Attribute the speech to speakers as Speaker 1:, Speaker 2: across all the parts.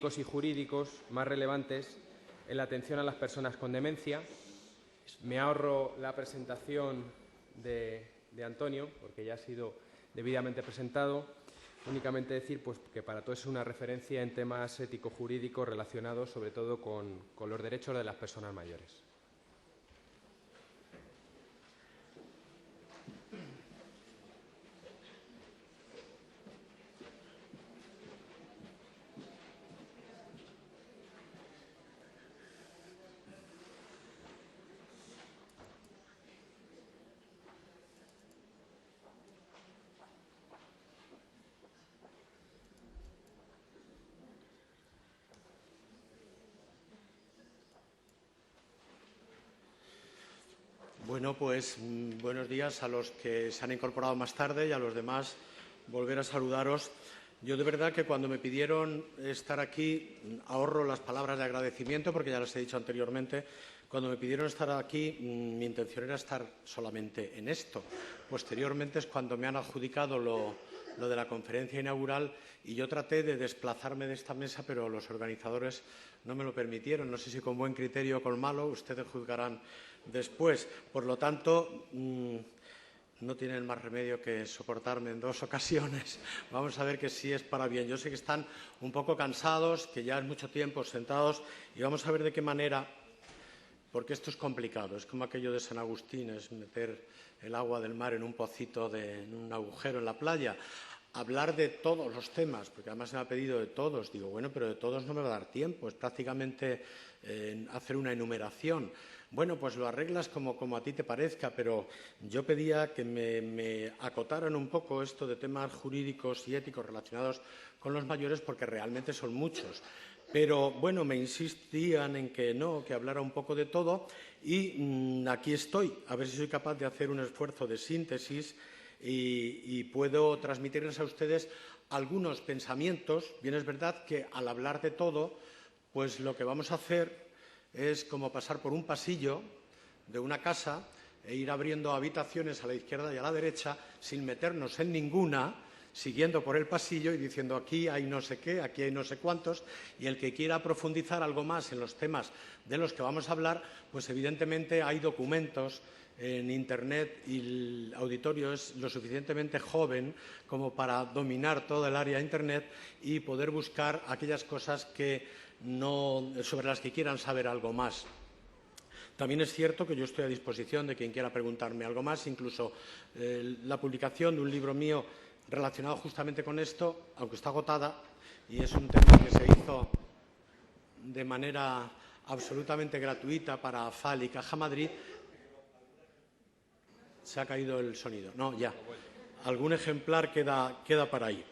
Speaker 1: y jurídicos más relevantes en la atención a las personas con demencia. Me ahorro la presentación de Antonio, porque ya ha sido debidamente presentado. Únicamente decir que para todos es una referencia en temas ético-jurídicos relacionados sobre todo con los derechos de las personas mayores.
Speaker 2: Bueno, pues buenos días a los que se han incorporado más tarde y a los demás volver a saludaros. Yo de verdad que cuando me pidieron estar aquí, ahorro las palabras de agradecimiento porque ya las he dicho anteriormente, cuando me pidieron estar aquí mi intención era estar solamente en esto. Posteriormente es cuando me han adjudicado lo de la conferencia inaugural y yo traté de desplazarme de esta mesa, pero los organizadores no me lo permitieron. No sé si con buen criterio o con malo, ustedes juzgarán después. Por lo tanto, no tienen más remedio que soportarme en 2 ocasiones. Vamos a ver que sí es para bien. Yo sé que están un poco cansados, que ya es mucho tiempo sentados y vamos a ver de qué manera, porque esto es complicado. Es como aquello de San Agustín, es meter el agua del mar en un pocito, en un agujero en la playa. Hablar de todos los temas, porque además se me ha pedido de todos. Digo, bueno, pero de todos no me va a dar tiempo. Es prácticamente hacer una enumeración. Bueno, pues lo arreglas como a ti te parezca, pero yo pedía que me acotaran un poco esto de temas jurídicos y éticos relacionados con los mayores, porque realmente son muchos. Pero, bueno, me insistían en que no, que hablara un poco de todo y aquí estoy, a ver si soy capaz de hacer un esfuerzo de síntesis y puedo transmitirles a ustedes algunos pensamientos. Bien es verdad que al hablar de todo, pues lo que vamos a hacer es como pasar por un pasillo de una casa e ir abriendo habitaciones a la izquierda y a la derecha sin meternos en ninguna, siguiendo por el pasillo y diciendo aquí hay no sé qué, aquí hay no sé cuántos, y el que quiera profundizar algo más en los temas de los que vamos a hablar, pues evidentemente hay documentos en Internet y el auditorio es lo suficientemente joven como para dominar todo el área de Internet y poder buscar aquellas cosas sobre las que quieran saber algo más. También es cierto que yo estoy a disposición de quien quiera preguntarme algo más, incluso la publicación de un libro mío relacionado justamente con esto, aunque está agotada, y es un tema que se hizo de manera absolutamente gratuita para AFAL y Caja Madrid. Se ha caído el sonido. No, ya. Algún ejemplar queda para ahí.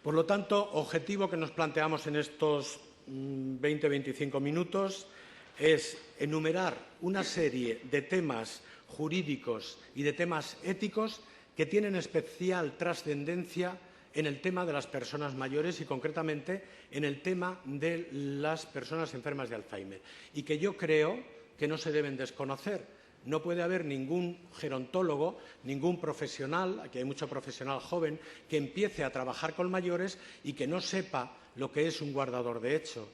Speaker 2: Por lo tanto, objetivo que nos planteamos en estos 20-25 minutos es enumerar una serie de temas jurídicos y de temas éticos que tienen especial trascendencia en el tema de las personas mayores y, concretamente, en el tema de las personas enfermas de Alzheimer, y que yo creo que no se deben desconocer. No puede haber ningún gerontólogo, ningún profesional, aquí hay mucho profesional joven, que empiece a trabajar con mayores y que no sepa lo que es un guardador de hecho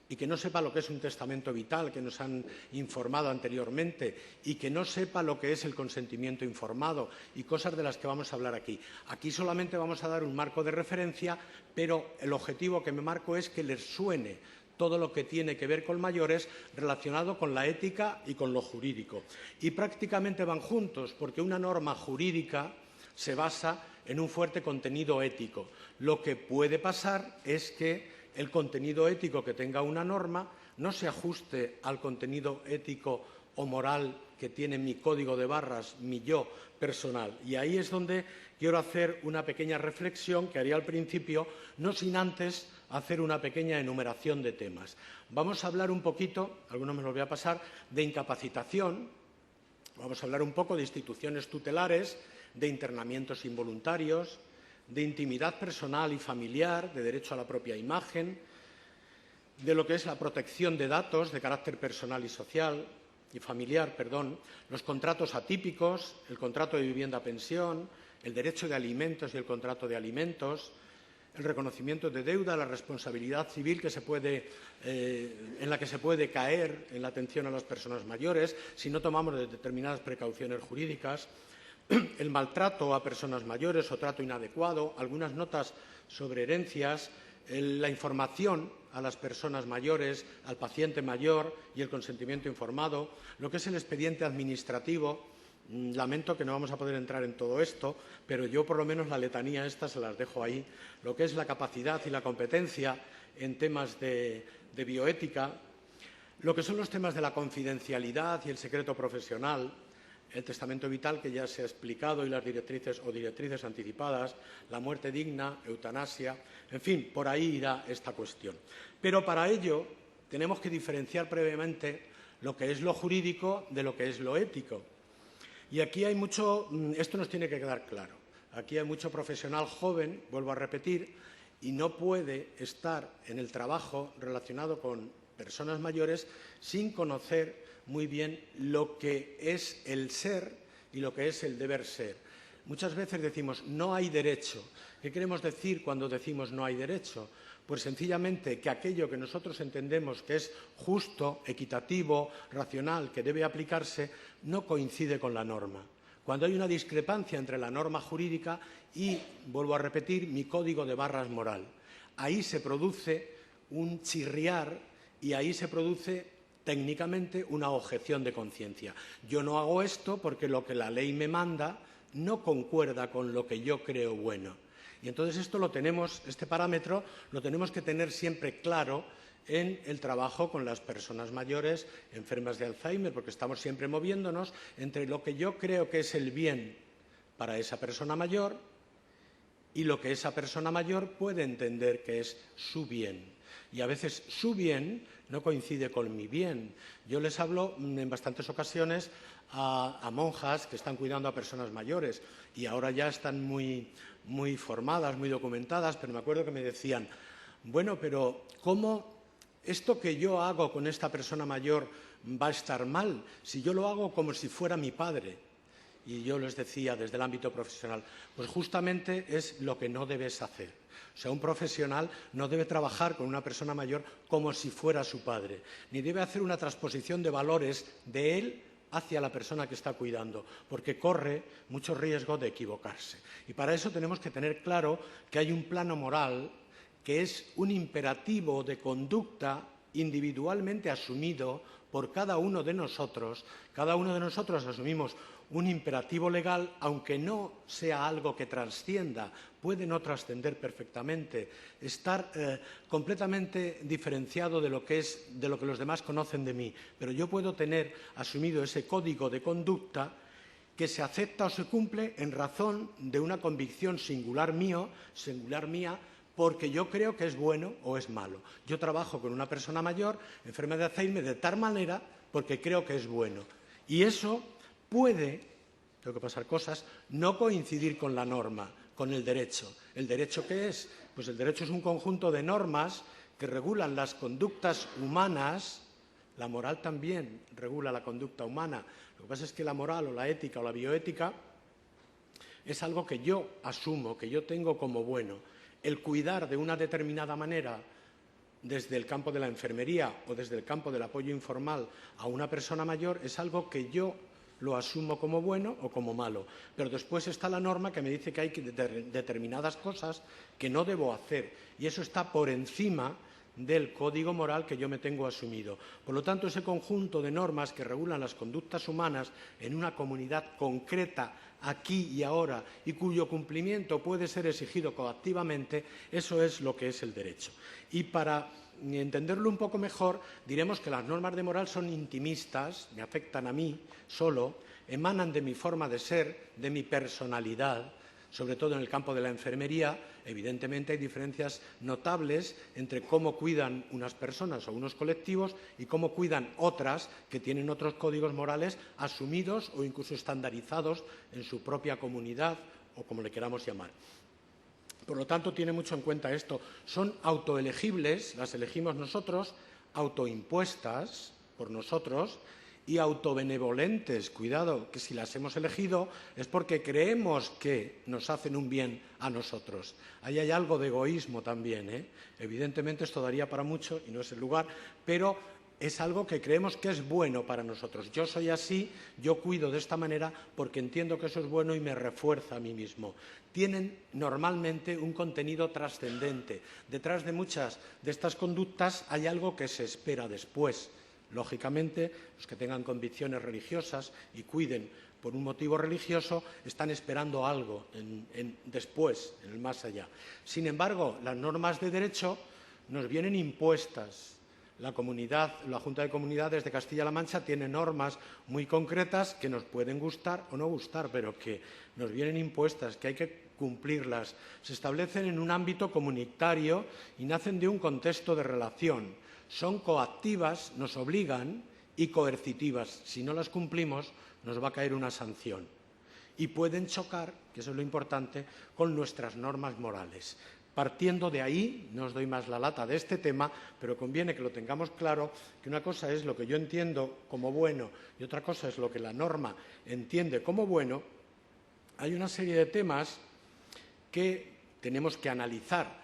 Speaker 2: y que no sepa lo que es un testamento vital, que nos han informado anteriormente, y que no sepa lo que es el consentimiento informado y cosas de las que vamos a hablar aquí. Aquí solamente vamos a dar un marco de referencia, pero el objetivo que me marco es que les suene todo lo que tiene que ver con mayores relacionado con la ética y con lo jurídico. Y prácticamente van juntos, porque una norma jurídica se basa en un fuerte contenido ético. Lo que puede pasar es que el contenido ético que tenga una norma no se ajuste al contenido ético o moral que tiene mi código de barras, mi yo personal. Y ahí es donde quiero hacer una pequeña reflexión que haría al principio, no sin antes hacer una pequeña enumeración de temas. Vamos a hablar un poquito, algunos me lo voy a pasar, de incapacitación, vamos a hablar un poco de instituciones tutelares, de internamientos involuntarios, de intimidad personal y familiar, de derecho a la propia imagen, de lo que es la protección de datos de carácter personal y social y familiar, los contratos atípicos, el contrato de vivienda-pensión, el derecho de alimentos y el contrato de alimentos, el reconocimiento de deuda, la responsabilidad civil en la que se puede caer en la atención a las personas mayores si no tomamos determinadas precauciones jurídicas, el maltrato a personas mayores o trato inadecuado, algunas notas sobre herencias, la información a las personas mayores, al paciente mayor y el consentimiento informado, lo que es el expediente administrativo. Lamento que no vamos a poder entrar en todo esto, pero yo por lo menos la letanía esta se las dejo ahí. Lo que es la capacidad y la competencia en temas de bioética, lo que son los temas de la confidencialidad y el secreto profesional, el testamento vital que ya se ha explicado y las directrices anticipadas, la muerte digna, eutanasia, en fin, por ahí irá esta cuestión. Pero para ello tenemos que diferenciar previamente lo que es lo jurídico de lo que es lo ético. Y aquí hay mucho, esto nos tiene que quedar claro, aquí hay mucho profesional joven, vuelvo a repetir, y no puede estar en el trabajo relacionado con personas mayores sin conocer muy bien lo que es el ser y lo que es el deber ser. Muchas veces decimos no hay derecho. ¿Qué queremos decir cuando decimos no hay derecho? Pues sencillamente que aquello que nosotros entendemos que es justo, equitativo, racional, que debe aplicarse, no coincide con la norma. Cuando hay una discrepancia entre la norma jurídica y, vuelvo a repetir, mi código de barras moral, ahí se produce un chirriar y ahí se produce técnicamente una objeción de conciencia. Yo no hago esto porque lo que la ley me manda no concuerda con lo que yo creo bueno. Y entonces este parámetro lo tenemos que tener siempre claro en el trabajo con las personas mayores enfermas de Alzheimer, porque estamos siempre moviéndonos entre lo que yo creo que es el bien para esa persona mayor y lo que esa persona mayor puede entender que es su bien. Y a veces su bien no coincide con mi bien. Yo les hablo en bastantes ocasiones a monjas que están cuidando a personas mayores y ahora ya están muy formadas, muy documentadas, pero me acuerdo que me decían, bueno, pero ¿cómo esto que yo hago con esta persona mayor va a estar mal si yo lo hago como si fuera mi padre? Y yo les decía desde el ámbito profesional, pues justamente es lo que no debes hacer. O sea, un profesional no debe trabajar con una persona mayor como si fuera su padre, ni debe hacer una transposición de valores de él hacia la persona que está cuidando, porque corre mucho riesgo de equivocarse. Y para eso tenemos que tener claro que hay un plano moral que es un imperativo de conducta individualmente asumido por cada uno de nosotros. Cada uno de nosotros asumimos un imperativo legal, aunque no sea algo que trascienda, puede no trascender perfectamente, estar completamente diferenciado de lo que los demás conocen de mí. Pero yo puedo tener asumido ese código de conducta que se acepta o se cumple en razón de una convicción singular mía, porque yo creo que es bueno o es malo. Yo trabajo con una persona mayor, enferma de Alzheimer, de tal manera porque creo que es bueno. Y eso puede, tengo que pasar cosas, no coincidir con la norma, con el derecho. ¿El derecho qué es? Pues el derecho es un conjunto de normas que regulan las conductas humanas. La moral también regula la conducta humana. Lo que pasa es que la moral o la ética o la bioética es algo que yo asumo, que yo tengo como bueno. El cuidar de una determinada manera desde el campo de la enfermería o desde el campo del apoyo informal a una persona mayor es algo que yo lo asumo como bueno o como malo. Pero después está la norma que me dice que hay determinadas cosas que no debo hacer y eso está por encima del código moral que yo me tengo asumido. Por lo tanto, ese conjunto de normas que regulan las conductas humanas en una comunidad concreta aquí y ahora y cuyo cumplimiento puede ser exigido coactivamente, eso es lo que es el derecho. Y para entenderlo un poco mejor, diremos que las normas de moral son intimistas, me afectan a mí solo, emanan de mi forma de ser, de mi personalidad, sobre todo en el campo de la enfermería. Evidentemente hay diferencias notables entre cómo cuidan unas personas o unos colectivos y cómo cuidan otras que tienen otros códigos morales asumidos o incluso estandarizados en su propia comunidad o como le queramos llamar. Por lo tanto, tiene mucho en cuenta esto. Son autoelegibles, las elegimos nosotros, autoimpuestas por nosotros y autobenevolentes. Cuidado, que si las hemos elegido es porque creemos que nos hacen un bien a nosotros. Ahí hay algo de egoísmo también, ¿eh? Evidentemente esto daría para mucho y no es el lugar, pero es algo que creemos que es bueno para nosotros. Yo soy así, yo cuido de esta manera porque entiendo que eso es bueno y me refuerza a mí mismo. Tienen normalmente un contenido trascendente. Detrás de muchas de estas conductas hay algo que se espera después. Lógicamente, los que tengan convicciones religiosas y cuiden por un motivo religioso están esperando algo después, en el más allá. Sin embargo, las normas de derecho nos vienen impuestas. La Junta de Comunidades de Castilla-La Mancha tiene normas muy concretas que nos pueden gustar o no gustar, pero que nos vienen impuestas, que hay que cumplirlas. Se establecen en un ámbito comunitario y nacen de un contexto de relación. Son coactivas, nos obligan, y coercitivas. Si no las cumplimos, nos va a caer una sanción. Y pueden chocar, que eso es lo importante, con nuestras normas morales. Partiendo de ahí, no os doy más la lata de este tema, pero conviene que lo tengamos claro, que una cosa es lo que yo entiendo como bueno y otra cosa es lo que la norma entiende como bueno. Hay una serie de temas que tenemos que analizar.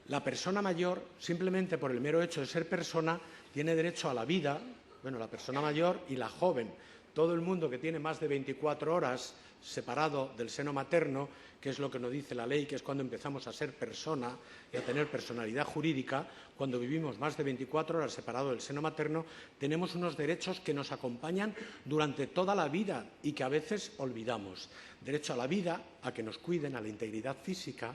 Speaker 2: La persona mayor, simplemente por el mero hecho de ser persona, tiene derecho a la vida, bueno, la persona mayor y la joven. Todo el mundo que tiene más de 24 horas separado del seno materno, que es lo que nos dice la ley, que es cuando empezamos a ser persona y a tener personalidad jurídica, cuando vivimos más de 24 horas separado del seno materno, tenemos unos derechos que nos acompañan durante toda la vida y que a veces olvidamos. Derecho a la vida, a que nos cuiden, a la integridad física,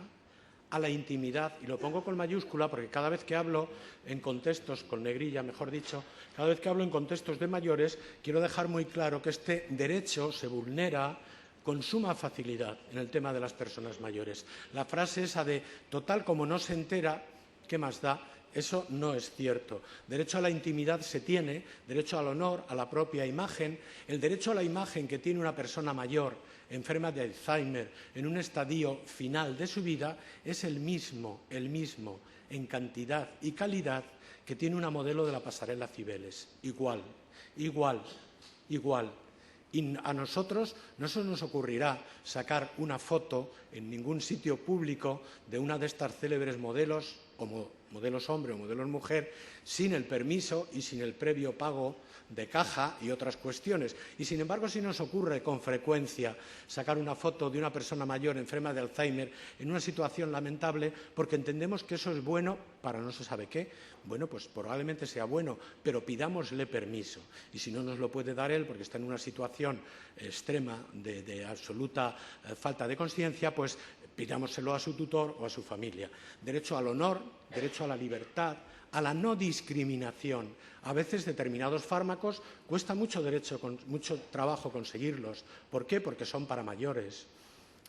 Speaker 2: a la intimidad, y lo pongo con mayúscula porque cada vez que hablo en contextos, con negrilla mejor dicho, cada vez que hablo en contextos de mayores, quiero dejar muy claro que este derecho se vulnera con suma facilidad en el tema de las personas mayores. La frase esa de total como no se entera, ¿qué más da? Eso no es cierto. Derecho a la intimidad se tiene, derecho al honor, a la propia imagen. El derecho a la imagen que tiene una persona mayor, enferma de Alzheimer, en un estadio final de su vida, es el mismo en cantidad y calidad que tiene una modelo de la pasarela Cibeles. Igual. Y a nosotros no se nos ocurrirá sacar una foto en ningún sitio público de una de estas célebres modelos, o modelos hombre o modelos mujer, sin el permiso y sin el previo pago de caja y otras cuestiones. Y, sin embargo, sí nos ocurre con frecuencia sacar una foto de una persona mayor enferma de Alzheimer en una situación lamentable porque entendemos que eso es bueno para no se sabe qué. Bueno, pues probablemente sea bueno, pero pidámosle permiso. Y si no nos lo puede dar él porque está en una situación extrema de absoluta falta de consciencia, pues pidámoselo a su tutor o a su familia. Derecho al honor, derecho a la libertad, a la no discriminación. A veces determinados fármacos cuesta mucho trabajo conseguirlos. ¿Por qué? Porque son para mayores.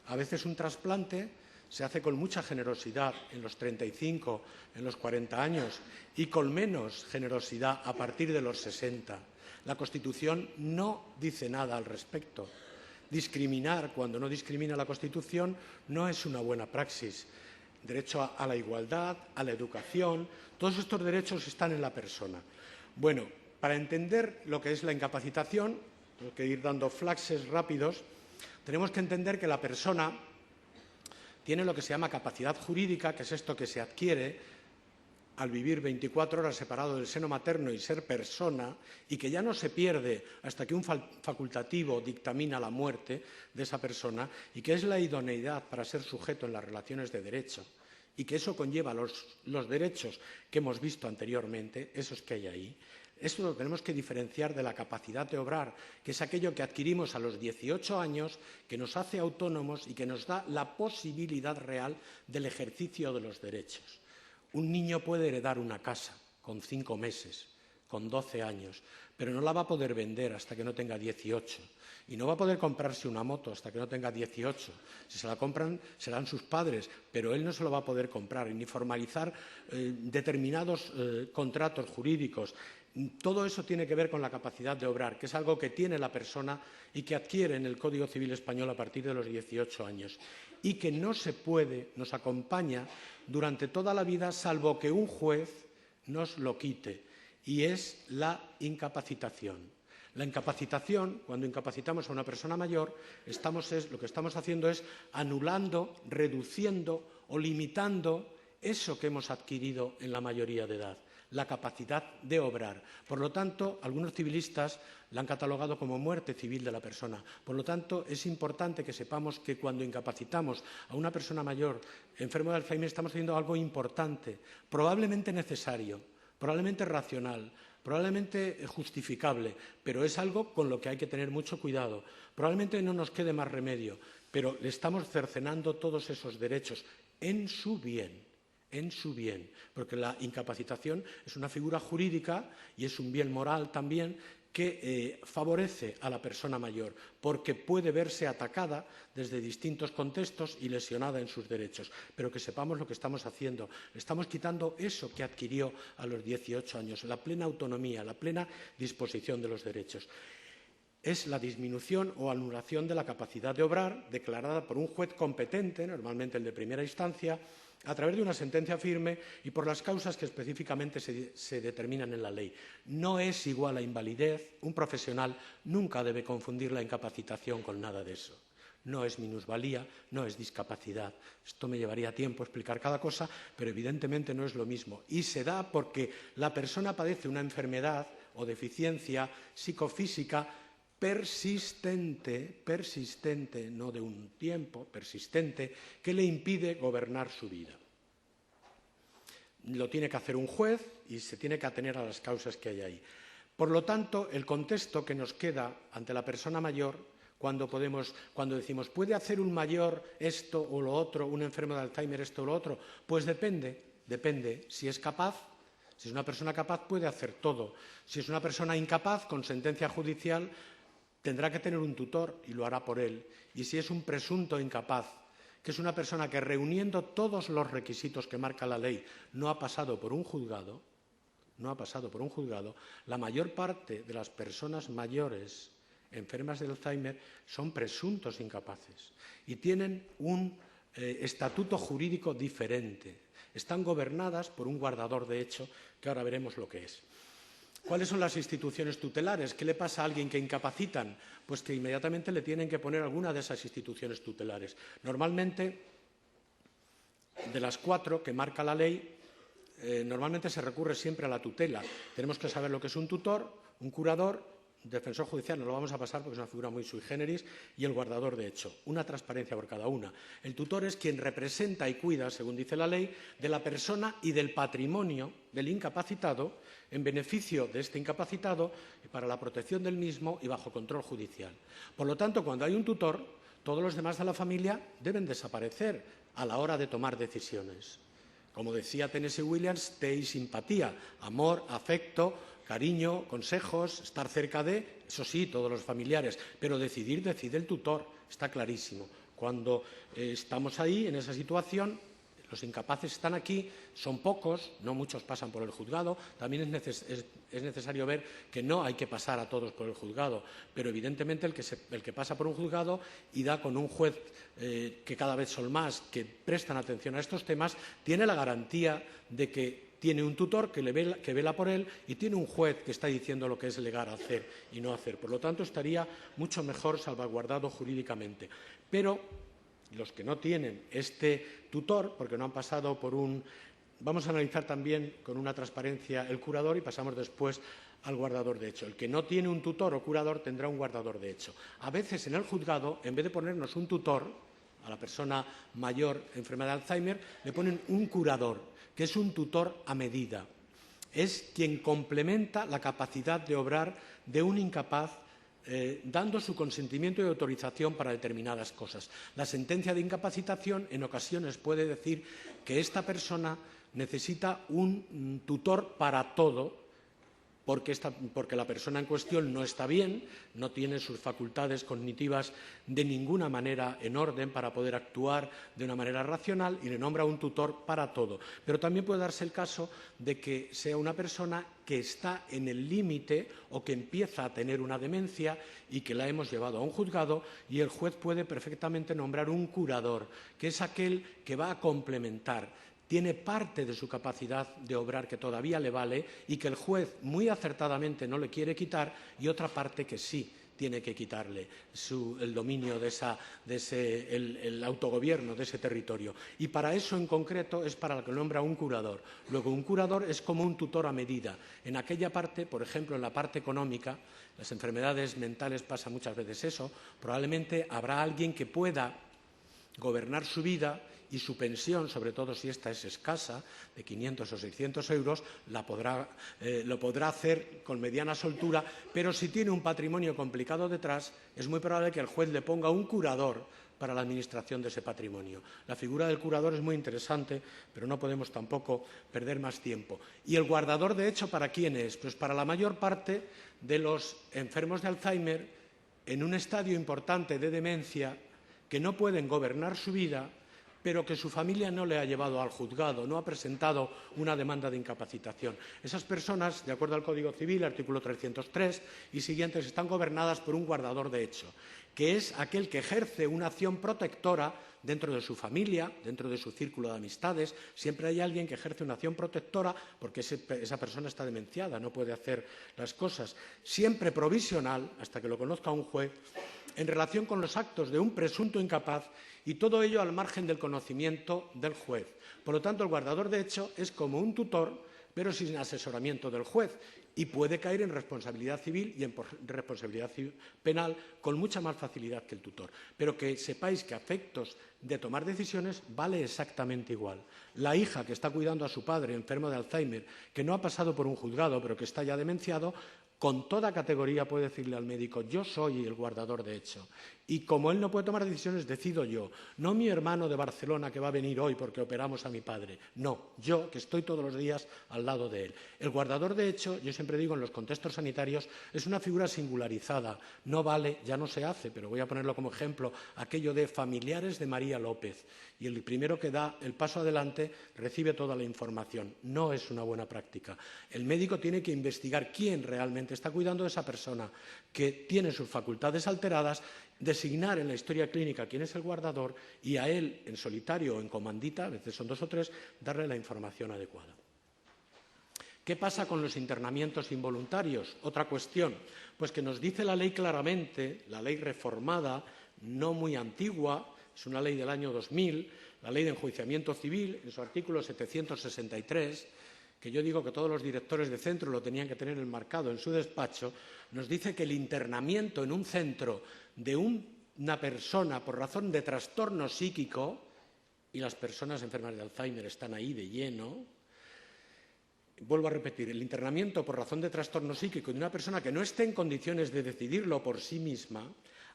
Speaker 2: A veces un trasplante se hace con mucha generosidad en los 35, en los 40 años y con menos generosidad a partir de los 60. La Constitución no dice nada al respecto. Discriminar cuando no discrimina la Constitución no es una buena praxis. Derecho a la igualdad, a la educación, todos estos derechos están en la persona. Bueno, para entender lo que es la incapacitación, tengo que ir dando flashes rápidos, tenemos que entender que la persona tiene lo que se llama capacidad jurídica, que es esto que se adquiere al vivir 24 horas separado del seno materno y ser persona, y que ya no se pierde hasta que un facultativo dictamina la muerte de esa persona, y que es la idoneidad para ser sujeto en las relaciones de derecho, y que eso conlleva los derechos que hemos visto anteriormente, esos que hay ahí. Esto lo tenemos que diferenciar de la capacidad de obrar, que es aquello que adquirimos a los 18 años, que nos hace autónomos y que nos da la posibilidad real del ejercicio de los derechos. Un niño puede heredar una casa con 5 meses, con 12 años, pero no la va a poder vender hasta que no tenga 18. Y no va a poder comprarse una moto hasta que no tenga 18. Si se la compran, serán sus padres, pero él no se lo va a poder comprar, ni formalizar determinados contratos jurídicos. Todo eso tiene que ver con la capacidad de obrar, que es algo que tiene la persona y que adquiere en el Código Civil Español a partir de los 18 años. Y que no se puede, nos acompaña durante toda la vida, salvo que un juez nos lo quite, y es la incapacitación. La incapacitación, cuando incapacitamos a una persona mayor, lo que estamos haciendo es anulando, reduciendo o limitando eso que hemos adquirido en la mayoría de edad, la capacidad de obrar. Por lo tanto, algunos civilistas la han catalogado como muerte civil de la persona. Por lo tanto, es importante que sepamos que cuando incapacitamos a una persona mayor enfermo de Alzheimer estamos haciendo algo importante, probablemente necesario, probablemente racional, probablemente justificable, pero es algo con lo que hay que tener mucho cuidado. Probablemente no nos quede más remedio, pero le estamos cercenando todos esos derechos en su bien, porque la incapacitación es una figura jurídica y es un bien moral también que favorece a la persona mayor, porque puede verse atacada desde distintos contextos y lesionada en sus derechos. Pero que sepamos lo que estamos haciendo. Le estamos quitando eso que adquirió a los 18 años, la plena autonomía, la plena disposición de los derechos. Es la disminución o anulación de la capacidad de obrar declarada por un juez competente, normalmente el de primera instancia, a través de una sentencia firme y por las causas que específicamente se determinan en la ley. No es igual a invalidez. Un profesional nunca debe confundir la incapacitación con nada de eso. No es minusvalía, no es discapacidad. Esto me llevaría tiempo explicar cada cosa, pero evidentemente no es lo mismo. Y se da porque la persona padece una enfermedad o deficiencia psicofísica persistente, no de un tiempo, persistente, que le impide gobernar su vida. Lo tiene que hacer un juez y se tiene que atener a las causas que hay ahí. Por lo tanto, el contexto que nos queda ante la persona mayor, cuando decimos, ¿puede hacer un mayor esto o lo otro, un enfermo de Alzheimer esto o lo otro? Pues depende. Si es capaz, si es una persona capaz, puede hacer todo. Si es una persona incapaz, con sentencia judicial, tendrá que tener un tutor y lo hará por él. Y si es un presunto incapaz, que es una persona que reuniendo todos los requisitos que marca la ley no ha pasado por un juzgado, la mayor parte de las personas mayores enfermas de Alzheimer son presuntos incapaces y tienen un estatuto jurídico diferente. Están gobernadas por un guardador de hecho, que ahora veremos lo que es. ¿Cuáles son las instituciones tutelares? ¿Qué le pasa a alguien que incapacitan? Pues que inmediatamente le tienen que poner alguna de esas instituciones tutelares. Normalmente, de las 4 que marca la ley, normalmente se recurre siempre a la tutela. Tenemos que saber lo que es un tutor, un curador, defensor judicial, no lo vamos a pasar porque es una figura muy sui generis, y el guardador de hecho. Una transparencia por cada una. El tutor es quien representa y cuida, según dice la ley, de la persona y del patrimonio del incapacitado en beneficio de este incapacitado y para la protección del mismo y bajo control judicial. Por lo tanto, cuando hay un tutor, todos los demás de la familia deben desaparecer a la hora de tomar decisiones. Como decía Tennessee Williams, té y simpatía, amor, afecto, cariño, consejos, estar cerca de, eso sí, todos los familiares, pero decidir decide el tutor, está clarísimo. Cuando estamos ahí, en esa situación, los incapaces están aquí, son pocos, no muchos pasan por el juzgado. También es necesario ver que no hay que pasar a todos por el juzgado, pero evidentemente el que pasa por un juzgado y da con un juez que cada vez son más, que prestan atención a estos temas, tiene la garantía de que tiene un tutor que vela por él y tiene un juez que está diciendo lo que es legal hacer y no hacer. Por lo tanto, estaría mucho mejor salvaguardado jurídicamente. Pero los que no tienen este tutor, porque no han pasado por un... Vamos a analizar también con una transparencia el curador y pasamos después al guardador de hecho. El que no tiene un tutor o curador tendrá un guardador de hecho. A veces en el juzgado, en vez de ponernos un tutor a la persona mayor enferma de Alzheimer, le ponen un curador, que es un tutor a medida. Es quien complementa la capacidad de obrar de un incapaz, dando su consentimiento y autorización para determinadas cosas. La sentencia de incapacitación en ocasiones puede decir que esta persona necesita un tutor para todo, porque la persona en cuestión no está bien, no tiene sus facultades cognitivas de ninguna manera en orden para poder actuar de una manera racional y le nombra un tutor para todo. Pero también puede darse el caso de que sea una persona que está en el límite o que empieza a tener una demencia y que la hemos llevado a un juzgado y el juez puede perfectamente nombrar un curador, que es aquel que va a complementar, tiene parte de su capacidad de obrar que todavía le vale y que el juez muy acertadamente no le quiere quitar, y otra parte que sí tiene que quitarle el dominio el autogobierno de ese territorio. Y para eso en concreto es para lo que nombra un curador. Luego, un curador es como un tutor a medida. En aquella parte, por ejemplo, en la parte económica, las enfermedades mentales pasa muchas veces eso, probablemente habrá alguien que pueda gobernar su vida y su pensión, sobre todo si esta es escasa, de 500 o 600 euros, lo podrá hacer con mediana soltura, pero si tiene un patrimonio complicado detrás, es muy probable que el juez le ponga un curador para la administración de ese patrimonio. La figura del curador es muy interesante, pero no podemos tampoco perder más tiempo. ¿Y el guardador de hecho para quién es? Pues para la mayor parte de los enfermos de Alzheimer en un estadio importante de demencia que no pueden gobernar su vida, pero que su familia no le ha llevado al juzgado, no ha presentado una demanda de incapacitación. Esas personas, de acuerdo al Código Civil, artículo 303 y siguientes, están gobernadas por un guardador de hecho, que es aquel que ejerce una acción protectora dentro de su familia, dentro de su círculo de amistades. Siempre hay alguien que ejerce una acción protectora porque esa persona está demenciada, no puede hacer las cosas. Siempre provisional, hasta que lo conozca un juez, en relación con los actos de un presunto incapaz, y todo ello al margen del conocimiento del juez. Por lo tanto, el guardador de hecho es como un tutor, pero sin asesoramiento del juez, y puede caer en responsabilidad civil y en responsabilidad penal con mucha más facilidad que el tutor. Pero que sepáis que a efectos de tomar decisiones vale exactamente igual. La hija que está cuidando a su padre enfermo de Alzheimer, que no ha pasado por un juzgado, pero que está ya demenciado, con toda categoría puede decirle al médico: yo soy el guardador de hecho. Y como él no puede tomar decisiones, decido yo. No mi hermano de Barcelona que va a venir hoy porque operamos a mi padre. No, yo que estoy todos los días al lado de él. El guardador de hecho, yo siempre digo en los contextos sanitarios, es una figura singularizada. No vale, ya no se hace, pero voy a ponerlo como ejemplo, aquello de familiares de María López. Y el primero que da el paso adelante recibe toda la información. No es una buena práctica. El médico tiene que investigar quién realmente está cuidando de esa persona, que tiene sus facultades alteradas, designar en la historia clínica quién es el guardador y a él, en solitario o en comandita, a veces son 2 o 3, darle la información adecuada. ¿Qué pasa con los internamientos involuntarios? Otra cuestión, pues que nos dice la ley claramente, la ley reformada, no muy antigua, es una ley del año 2000, la ley de enjuiciamiento civil, en su artículo 763, que yo digo que todos los directores de centro lo tenían que tener enmarcado en su despacho, nos dice que el internamiento en un centro de una persona por razón de trastorno psíquico, y las personas enfermas de Alzheimer están ahí de lleno, vuelvo a repetir, el internamiento por razón de trastorno psíquico de una persona que no esté en condiciones de decidirlo por sí misma,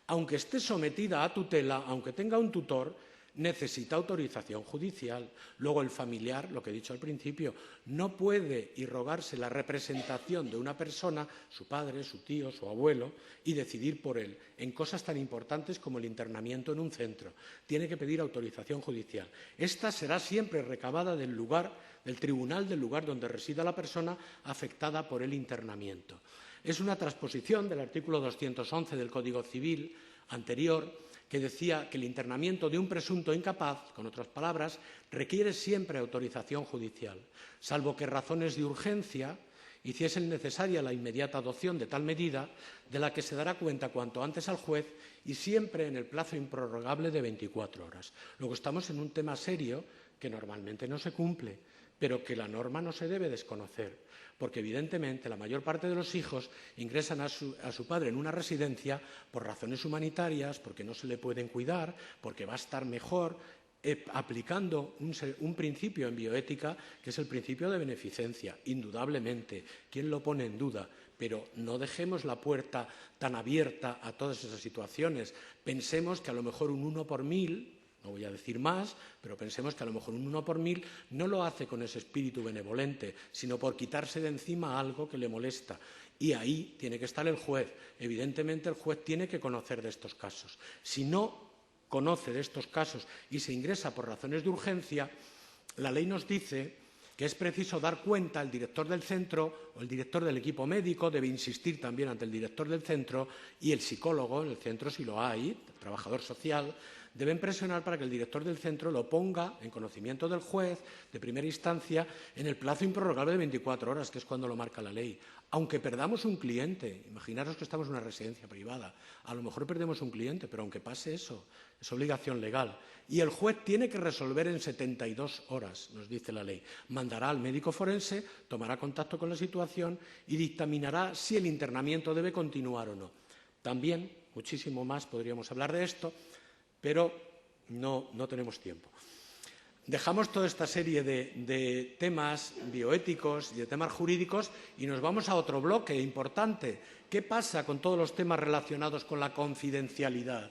Speaker 2: aunque esté sometida a tutela, aunque tenga un tutor, necesita autorización judicial. Luego el familiar, lo que he dicho al principio, no puede irrogarse la representación de una persona, su padre, su tío, su abuelo, y decidir por él en cosas tan importantes como el internamiento en un centro. Tiene que pedir autorización judicial. Esta será siempre recabada del tribunal del lugar donde resida la persona afectada por el internamiento. Es una transposición del artículo 211 del Código Civil anterior, que decía que el internamiento de un presunto incapaz, con otras palabras, requiere siempre autorización judicial, salvo que razones de urgencia hiciesen necesaria la inmediata adopción de tal medida, de la que se dará cuenta cuanto antes al juez y siempre en el plazo improrrogable de 24 horas. Luego estamos en un tema serio que normalmente no se cumple, pero que la norma no se debe desconocer, porque evidentemente la mayor parte de los hijos ingresan a su padre en una residencia por razones humanitarias, porque no se le pueden cuidar, porque va a estar mejor, aplicando un principio en bioética que es el principio de beneficencia, indudablemente. ¿Quién lo pone en duda? Pero no dejemos la puerta tan abierta a todas esas situaciones. Pensemos que a lo mejor un 1 por 1000, no voy a decir más, pero pensemos que a lo mejor un 1 por 1000 no lo hace con ese espíritu benevolente, sino por quitarse de encima algo que le molesta. Y ahí tiene que estar el juez. Evidentemente el juez tiene que conocer de estos casos. Si no conoce de estos casos y se ingresa por razones de urgencia, la ley nos dice que es preciso dar cuenta al director del centro o el director del equipo médico, debe insistir también ante el director del centro y el psicólogo en el centro, si lo hay, el trabajador social, deben presionar para que el director del centro lo ponga en conocimiento del juez de primera instancia en el plazo improrrogable de 24 horas, que es cuando lo marca la ley. Aunque perdamos un cliente, imaginaros que estamos en una residencia privada, a lo mejor perdemos un cliente, pero aunque pase eso, es obligación legal. Y el juez tiene que resolver en 72 horas, nos dice la ley. Mandará al médico forense, tomará contacto con la situación y dictaminará si el internamiento debe continuar o no. También, muchísimo más podríamos hablar de esto, pero no tenemos tiempo. Dejamos toda esta serie de temas bioéticos y de temas jurídicos y nos vamos a otro bloque importante. ¿Qué pasa con todos los temas relacionados con la confidencialidad?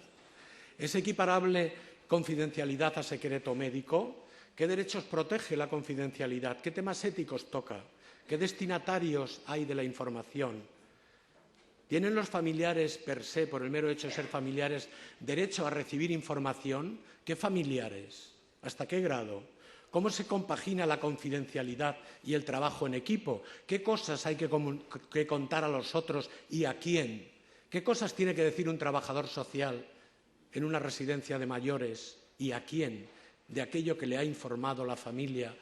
Speaker 2: ¿Es equiparable confidencialidad a secreto médico? ¿Qué derechos protege la confidencialidad? ¿Qué temas éticos toca? ¿Qué destinatarios hay de la información? ¿Tienen los familiares per se, por el mero hecho de ser familiares, derecho a recibir información? ¿Qué familiares? ¿Hasta qué grado? ¿Cómo se compagina la confidencialidad y el trabajo en equipo? ¿Qué cosas hay que contar a los otros y a quién? ¿Qué cosas tiene que decir un trabajador social en una residencia de mayores y a quién? De aquello que le ha informado la familia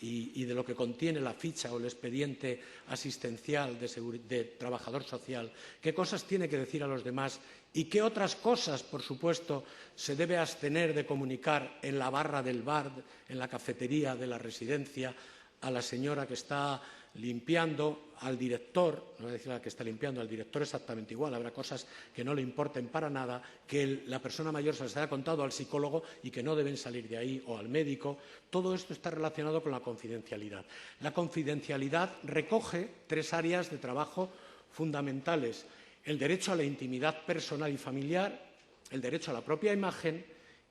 Speaker 2: y de lo que contiene la ficha o el expediente asistencial de trabajador social. ¿Qué cosas tiene que decir a los demás? ¿Y qué otras cosas, por supuesto, se debe abstener de comunicar en la barra del bar, en la cafetería de la residencia, a la señora que está limpiando, al director, no voy a decir a la que está limpiando, al director exactamente igual, habrá cosas que no le importen para nada, que la persona mayor se las haya contado al psicólogo y que no deben salir de ahí, o al médico. Todo esto está relacionado con la confidencialidad. La confidencialidad recoge 3 áreas de trabajo fundamentales: el derecho a la intimidad personal y familiar, el derecho a la propia imagen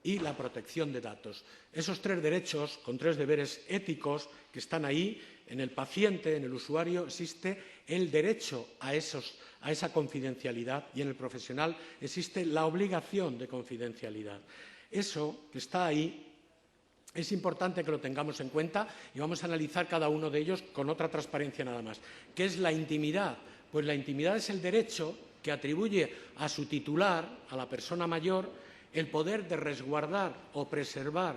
Speaker 2: y la protección de datos. Esos 3 derechos, con 3 deberes éticos que están ahí, en el paciente, en el usuario, existe el derecho a esa confidencialidad y en el profesional existe la obligación de confidencialidad. Eso que está ahí es importante que lo tengamos en cuenta y vamos a analizar cada uno de ellos con otra transparencia nada más. ¿Qué es la intimidad? Pues la intimidad es el derecho que atribuye a su titular, a la persona mayor, el poder de resguardar o preservar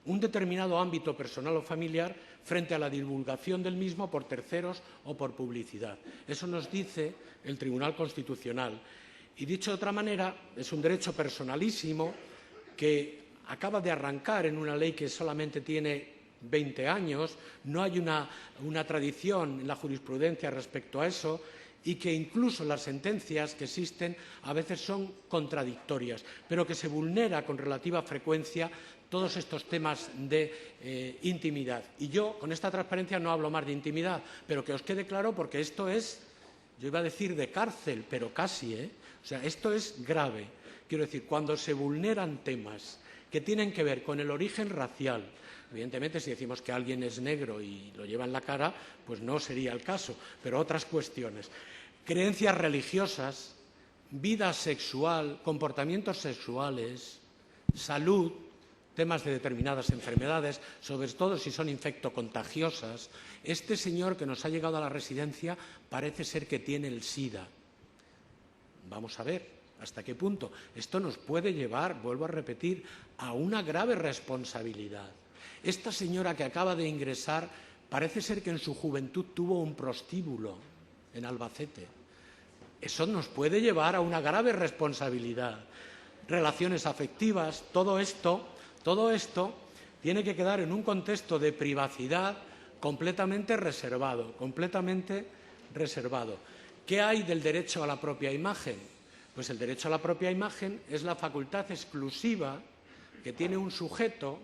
Speaker 2: un determinado ámbito personal o familiar frente a la divulgación del mismo por terceros o por publicidad. Eso nos dice el Tribunal Constitucional. Y dicho de otra manera, es un derecho personalísimo que acaba de arrancar en una ley que solamente tiene 20 años, no hay una tradición en la jurisprudencia respecto a eso, y que incluso las sentencias que existen a veces son contradictorias, pero que se vulnera con relativa frecuencia todos estos temas de intimidad. Y yo, con esta transparencia, no hablo más de intimidad, pero que os quede claro, porque esto es, yo iba a decir de cárcel, pero casi, O sea, esto es grave. Quiero decir, cuando se vulneran temas que tienen que ver con el origen racial, evidentemente, si decimos que alguien es negro y lo lleva en la cara, pues no sería el caso, pero otras cuestiones. Creencias religiosas, vida sexual, comportamientos sexuales, salud, temas de determinadas enfermedades, sobre todo si son infectocontagiosas. Este señor que nos ha llegado a la residencia parece ser que tiene el SIDA. Vamos a ver hasta qué punto. Esto nos puede llevar, vuelvo a repetir, a una grave responsabilidad. Esta señora que acaba de ingresar parece ser que en su juventud tuvo un prostíbulo en Albacete. Eso nos puede llevar a una grave responsabilidad. Relaciones afectivas, todo esto tiene que quedar en un contexto de privacidad completamente reservado, ¿Qué hay del derecho a la propia imagen? Pues el derecho a la propia imagen es la facultad exclusiva que tiene un sujeto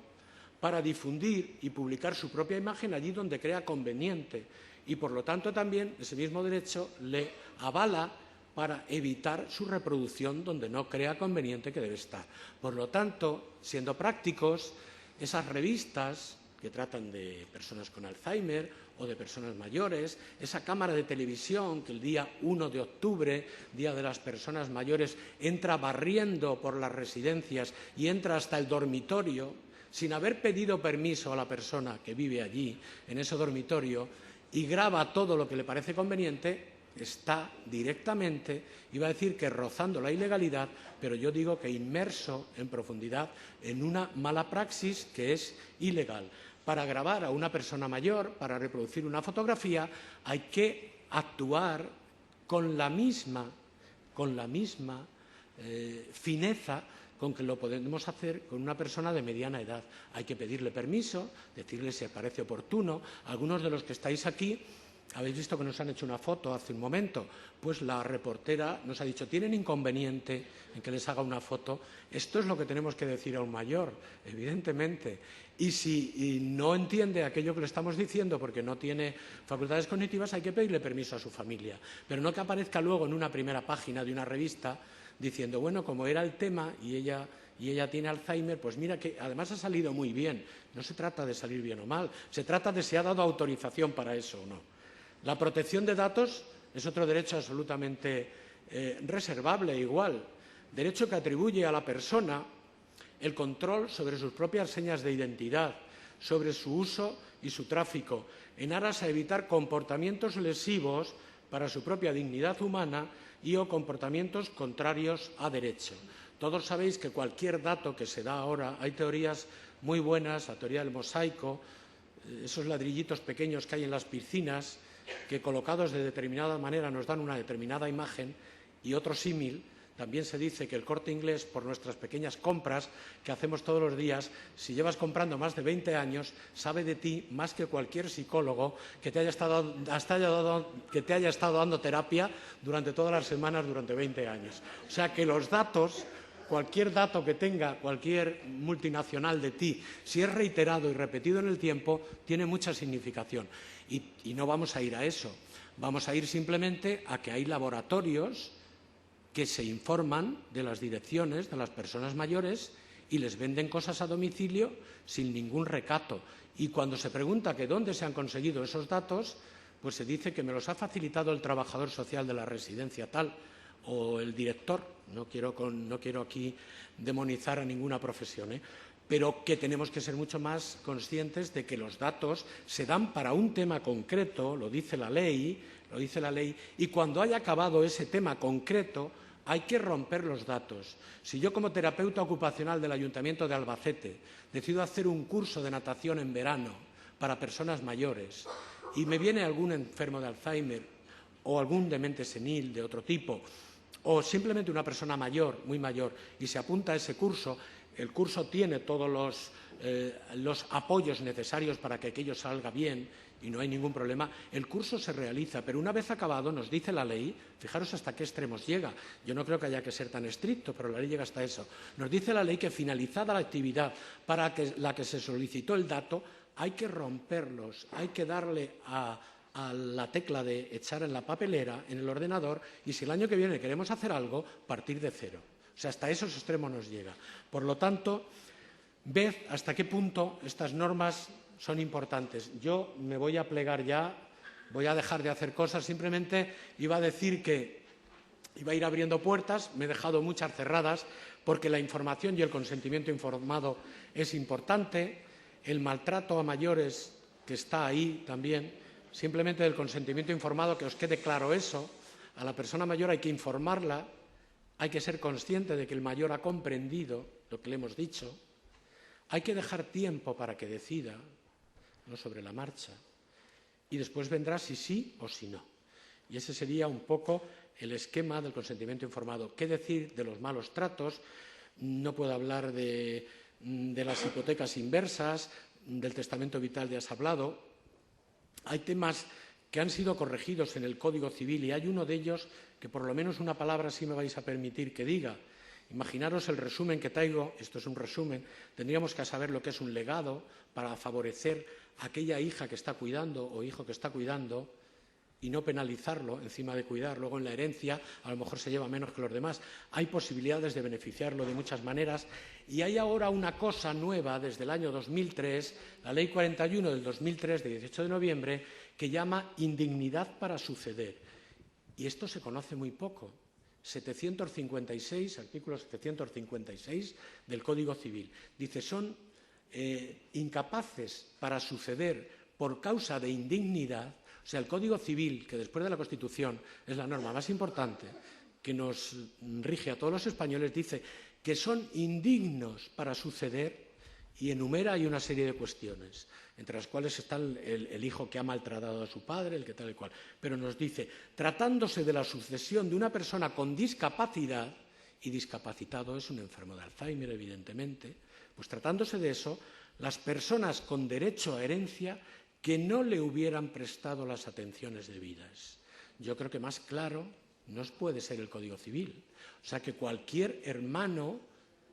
Speaker 2: para difundir y publicar su propia imagen allí donde crea conveniente. Y, por lo tanto, también ese mismo derecho le avala para evitar su reproducción donde no crea conveniente que debe estar. Por lo tanto, siendo prácticos, esas revistas que tratan de personas con Alzheimer o de personas mayores, esa cámara de televisión que el día 1 de octubre, Día de las Personas Mayores, entra barriendo por las residencias y entra hasta el dormitorio, sin haber pedido permiso a la persona que vive allí, en ese dormitorio, y graba todo lo que le parece conveniente, está directamente, iba a decir que rozando la ilegalidad, pero yo digo que inmerso en profundidad en una mala praxis que es ilegal. Para grabar a una persona mayor, para reproducir una fotografía, hay que actuar con la misma fineza con que lo podemos hacer con una persona de mediana edad. Hay que pedirle permiso, decirle si parece oportuno. Algunos de los que estáis aquí habéis visto que nos han hecho una foto hace un momento. Pues la reportera nos ha dicho, ¿tienen inconveniente en que les haga una foto? Esto es lo que tenemos que decir a un mayor, evidentemente. Y si no entiende aquello que le estamos diciendo porque no tiene facultades cognitivas, hay que pedirle permiso a su familia. Pero no que aparezca luego en una primera página de una revista diciendo, bueno, como era el tema y ella tiene Alzheimer, pues mira que además ha salido muy bien. No se trata de salir bien o mal, se trata de si ha dado autorización para eso o no. La protección de datos es otro derecho absolutamente reservable, igual. Derecho que atribuye a la persona el control sobre sus propias señas de identidad, sobre su uso y su tráfico, en aras a evitar comportamientos lesivos para su propia dignidad humana y o comportamientos contrarios a derecho. Todos sabéis que cualquier dato que se da ahora, hay teorías muy buenas, la teoría del mosaico, esos ladrillitos pequeños que hay en las piscinas, que colocados de determinada manera nos dan una determinada imagen, y otro símil. También se dice que el Corte Inglés, por nuestras pequeñas compras que hacemos todos los días, si llevas comprando más de 20 años, sabe de ti más que cualquier psicólogo que te haya estado dando terapia durante todas las semanas durante 20 años. O sea que los datos, cualquier dato que tenga cualquier multinacional de ti, si es reiterado y repetido en el tiempo, tiene mucha significación. Y no vamos a ir a eso. Vamos a ir simplemente a que hay laboratorios que se informan de las direcciones de las personas mayores y les venden cosas a domicilio sin ningún recato. Y cuando se pregunta que dónde se han conseguido esos datos, pues se dice que me los ha facilitado el trabajador social de la residencia tal o el director. No quiero aquí demonizar a ninguna profesión, pero que tenemos que ser mucho más conscientes de que los datos se dan para un tema concreto, lo dice la ley, y cuando haya acabado ese tema concreto, hay que romper los datos. Si yo, como terapeuta ocupacional del Ayuntamiento de Albacete, decido hacer un curso de natación en verano para personas mayores y me viene algún enfermo de Alzheimer o algún demente senil de otro tipo, o simplemente una persona mayor, muy mayor, y se apunta a ese curso, el curso tiene todos los apoyos necesarios para que aquello salga bien y no hay ningún problema, el curso se realiza, pero una vez acabado nos dice la ley, fijaros hasta qué extremos llega, yo no creo que haya que ser tan estricto, pero la ley llega hasta eso, nos dice la ley que finalizada la actividad para la que se solicitó el dato, hay que romperlos, hay que darle a la tecla de echar en la papelera, en el ordenador, y si el año que viene queremos hacer algo, partir de cero. O sea, hasta esos extremos nos llega. Por lo tanto, ved hasta qué punto estas normas son importantes. Yo me voy a plegar ya, voy a dejar de hacer cosas, simplemente iba a decir que iba a ir abriendo puertas, me he dejado muchas cerradas, porque la información y el consentimiento informado es importante, el maltrato a mayores que está ahí también, simplemente del consentimiento informado, que os quede claro eso, a la persona mayor hay que informarla, hay que ser consciente de que el mayor ha comprendido lo que le hemos dicho, hay que dejar tiempo para que decida, no sobre la marcha, y después vendrá si sí o si no. Y ese sería un poco el esquema del consentimiento informado. ¿Qué decir de los malos tratos? No puedo hablar de las hipotecas inversas, del testamento vital ya has hablado. Hay temas que han sido corregidos en el Código Civil y hay uno de ellos que por lo menos una palabra sí me vais a permitir que diga. Imaginaros el resumen que traigo, esto es un resumen, tendríamos que saber lo que es un legado para favorecer a aquella hija que está cuidando o hijo que está cuidando y no penalizarlo encima de cuidar. Luego en la herencia a lo mejor se lleva menos que los demás. Hay posibilidades de beneficiarlo de muchas maneras y hay ahora una cosa nueva desde el año 2003, la Ley 41 del 2003 de 18 de noviembre, que llama indignidad para suceder. Y esto se conoce muy poco. 756, artículo 756 del Código Civil. Dice, son incapaces para suceder por causa de indignidad, o O sea, el Código Civil, que después de la Constitución es la norma más importante que nos rige a todos los españoles, dice que son indignos para suceder y enumera ahí una serie de cuestiones, entre las cuales está el hijo que ha maltratado a su padre, el que tal y cual. Pero nos dice, tratándose de la sucesión de una persona con discapacidad, y discapacitado es un enfermo de Alzheimer, evidentemente, pues tratándose de eso, las personas con derecho a herencia que no le hubieran prestado las atenciones debidas. Yo creo que más claro no puede ser el Código Civil. O sea, que cualquier hermano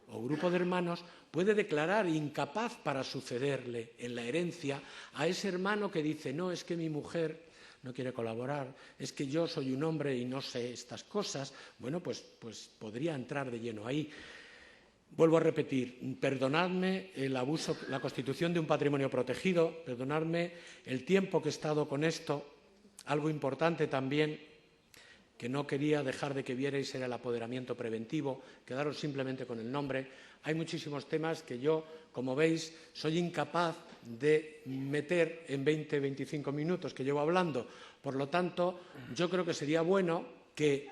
Speaker 2: o grupo de hermanos puede declarar incapaz para sucederle en la herencia a ese hermano que dice, no, es que mi mujer no quiere colaborar, es que yo soy un hombre y no sé estas cosas. Bueno, pues podría entrar de lleno ahí. Vuelvo a repetir, perdonadme el abuso, la constitución de un patrimonio protegido, perdonadme el tiempo que he estado con esto. Algo importante también, que no quería dejar de que vierais, era el apoderamiento preventivo, quedaros simplemente con el nombre. Hay muchísimos temas que yo, como veis, soy incapaz de meter en 20-25 minutos que llevo hablando. Por lo tanto, yo creo que sería bueno que,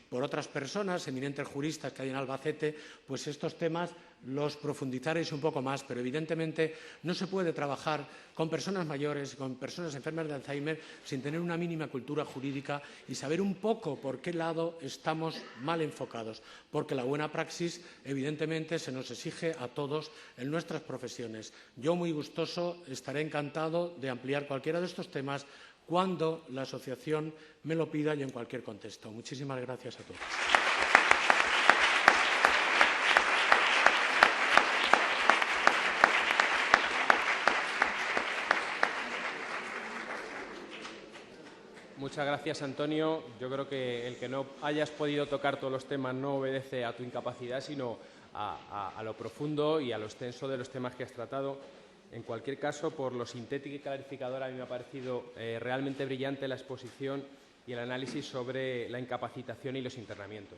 Speaker 2: por otras personas, eminentes juristas que hay en Albacete, pues estos temas los profundizaréis un poco más, pero evidentemente no se puede trabajar con personas mayores, con personas enfermas de Alzheimer, sin tener una mínima cultura jurídica y saber un poco por qué lado estamos mal enfocados, porque la buena praxis, evidentemente, se nos exige a todos en nuestras profesiones. Yo, muy gustoso, estaré encantado de ampliar cualquiera de estos temas cuando la asociación me lo pida y en cualquier contexto. Muchísimas gracias a todos.
Speaker 1: Muchas gracias, Antonio. Yo creo que el que no hayas podido tocar todos los temas no obedece a tu incapacidad, sino a lo profundo y a lo extenso de los temas que has tratado. En cualquier caso, por lo sintética y clarificadora, a mí me ha parecido realmente brillante la exposición y el análisis sobre la incapacitación y los internamientos.